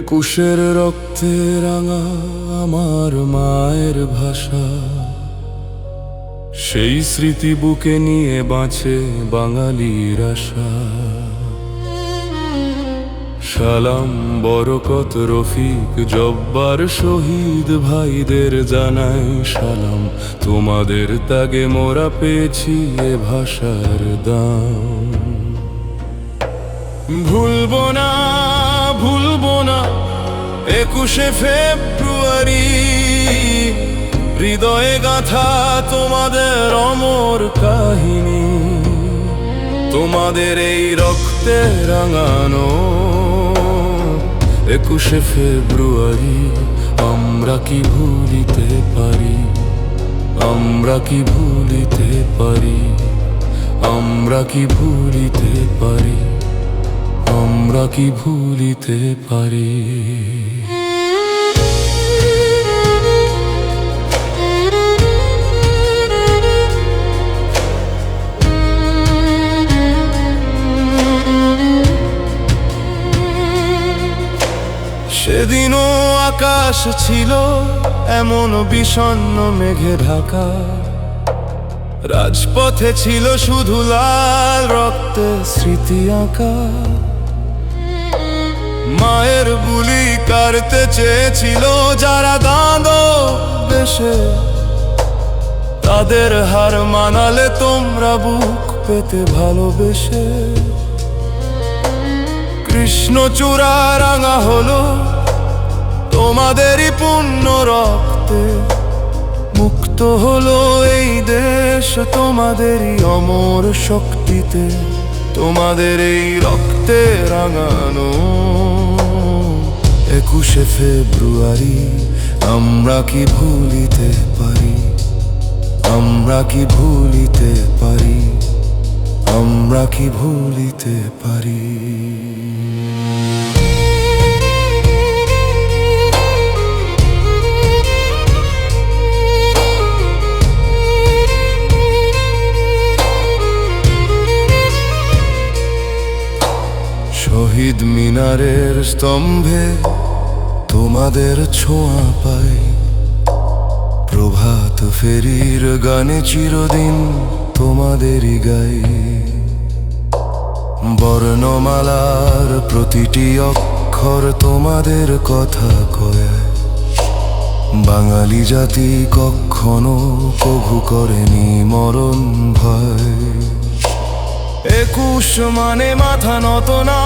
একুশের রক্তে রাঙা আমার মায়ের ভাষা, সেই স্মৃতি বুকে নিয়ে বাঁচে বাঙালির আশা। সালাম বরকত রফিক জব্বার শহীদ ভাইদের জানাই সালাম, তোমাদের ত্যাগে মোরা পেয়েছি এ ভাষার দাম। ভুলবো না ভুলবো না 21শে ফেব্রুয়ারি, হৃদয়ে গাথা তোমাদের অমর কাহিনী। তোমাদের এই রক্তে রাঙানো 21শে ফেব্রুয়ারি আমরা কি ভুলিতে পারি, আমরা কি ভুলিতে পারি, আমরা কি ভুলিতে পারি, আমরা কি ভুলিতে পারি। সেদিনও আকাশ ছিল এমন বিষণ্ণ মেঘে ঢাকা, রাজপথে ছিল শুধু লাল রক্তে স্মৃতি আঁকা। মায়ের বুলি কাড়তে চেয়েছিল যারা দাঁড়ো দেশে, তাদের হার মানালে তোমরা বুক পেতে ভালোবেসে। কৃষ্ণচূড়া রাঙা হলো তোমাদেরই পুণ্য রক্তে, মুক্ত হলো এই দেশ তোমাদেরই অমর শক্তিতে। তোমাদের এই রক্তে রাঙানো 21শে ফেব্রুয়ারি আমরা কি ভুলিতে পারি, আমরা কি ভুলিতে পারি, আমরা কি ভুলিতে পারি। শহীদ মিনারের স্তম্ভে তোমাদের ছোঁয়া পাই, প্রভাত ফেরির গানে চিরদিন তোমাদেরই গাই। বর্ণমালার প্রতিটি অক্ষর তোমাদের কথা কয়, বাঙালি জাতি কখনো কভু করেনি মরণ ভয়। 21 মানে মাথা নত না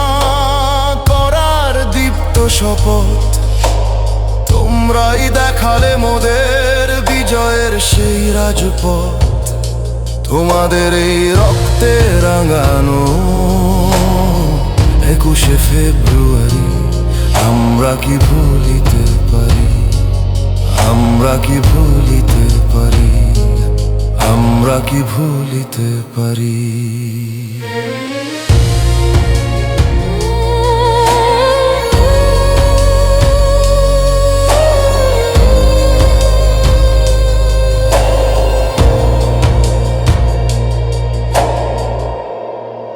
করার দীপ্ত শপথ, তোমরাই দেখালে মোদের বিজয়ের সেই রাজপথ। তোমাদের এই রক্তে রাঙানো 21শে ফেব্রুয়ারি আমরা কি ভুলিতে পারি, আমরা কি ভুলিতে পারি, আমরা কি ভুলিতে পারি।